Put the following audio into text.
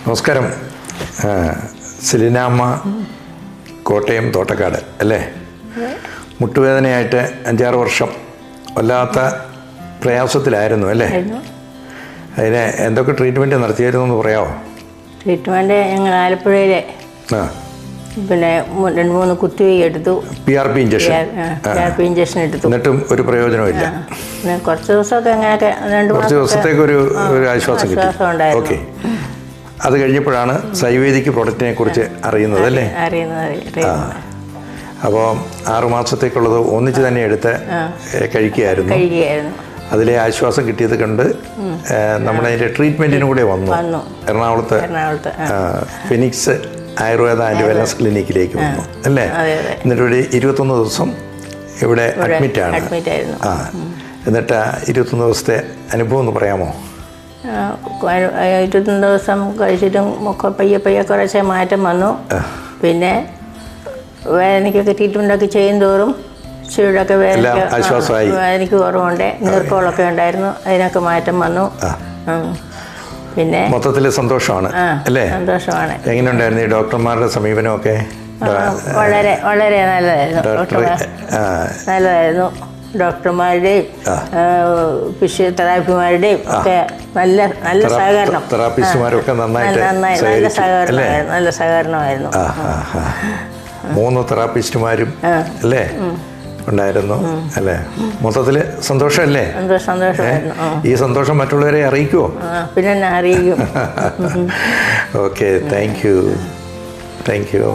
നമസ്കാരം. സെലിനാമ്മ കോട്ടയം തോട്ടക്കാട് അല്ലേ? മുട്ടുവേദനയായിട്ട് 5-6 വർഷം വല്ലാത്ത പ്രയാസത്തിലായിരുന്നു അല്ലേ? അതിന് എന്തൊക്കെ ട്രീറ്റ്മെൻറ്റ് നടത്തിയായിരുന്നു എന്ന് പറയാമോ? ട്രീറ്റ്മെൻറ്റ് ഞങ്ങൾ ആലപ്പുഴയിലെ പിന്നെ 2-3 കുത്തിവെയ് എടുത്തു. PRP ഇഞ്ചക്ഷൻ എടുത്തു. എന്നിട്ടും ഒരു പ്രയോജനമില്ല. കുറച്ച് ദിവസമൊക്കെ അങ്ങനെയൊക്കെ കുറച്ച് ദിവസത്തേക്ക് ഒരു ആശ്വാസം കിട്ടി. ഓക്കെ. അത് കഴിഞ്ഞപ്പോഴാണ് സൈവേദിക് പ്രൊഡക്റ്റിനെ കുറിച്ച് അറിയുന്നത് അല്ലേ? അപ്പോൾ 6 മാസത്തേക്കുള്ളത് ഒന്നിച്ച് തന്നെ എടുത്ത് കഴിക്കുകയായിരുന്നു. അതിലെ ആശ്വാസം കിട്ടിയത് കണ്ട് നമ്മളതിൻ്റെ ട്രീറ്റ്മെൻറ്റിനും കൂടെ വന്നു. എറണാകുളത്ത് ഫിനിക്സ് ആയുർവേദ ആൻഡ് വെൽനസ് ക്ലിനിക്കിലേക്ക് വന്നു അല്ലേ? എന്നിട്ടൊരു 21 ദിവസം ഇവിടെ അഡ്മിറ്റാണ്. എന്നിട്ട് 21 ദിവസത്തെ അനുഭവം ഒന്ന് പറയാമോ? 21 ദിവസം കഴിച്ചിട്ടും പയ്യെ കുറച്ച് മാറ്റം വന്നു. പിന്നെ വേദനയ്ക്കൊക്കെ ട്രീറ്റ്മെൻറ്റൊക്കെ ചെയ്യും തോറും ചൂടൊക്കെ വേദനയ്ക്ക് കുറവുണ്ട്. നീർക്കോളൊക്കെ ഉണ്ടായിരുന്നു, അതിനൊക്കെ മാറ്റം വന്നു. പിന്നെ മൊത്തത്തിൽ സന്തോഷമാണ് അല്ലേ? സന്തോഷമാണ്. എങ്ങനെയുണ്ടായിരുന്നു ഈ ഡോക്ടർമാരുടെ സമീപനമൊക്കെ? വളരെ വളരെ നല്ലതായിരുന്നു. ഡോക്ടറുമാരുടെയും ഫിസിയോതെറാപ്പിമാരുടെയും ഒക്കെ നല്ല സഹകരണം. തെറാപ്പിസ്റ്റുമാരൊക്കെ നല്ല സഹകരണമായിരുന്നു. 3 തെറാപ്പിസ്റ്റുമാരും അല്ലേ ഉണ്ടായിരുന്നു അല്ലേ? മൊത്തത്തിൽ സന്തോഷമല്ലേ? സന്തോഷമായിരുന്നു. ഈ സന്തോഷം മറ്റുള്ളവരെ അറിയിക്കുമോ? പിന്നെ അറിയിക്കും. Okay, thank you.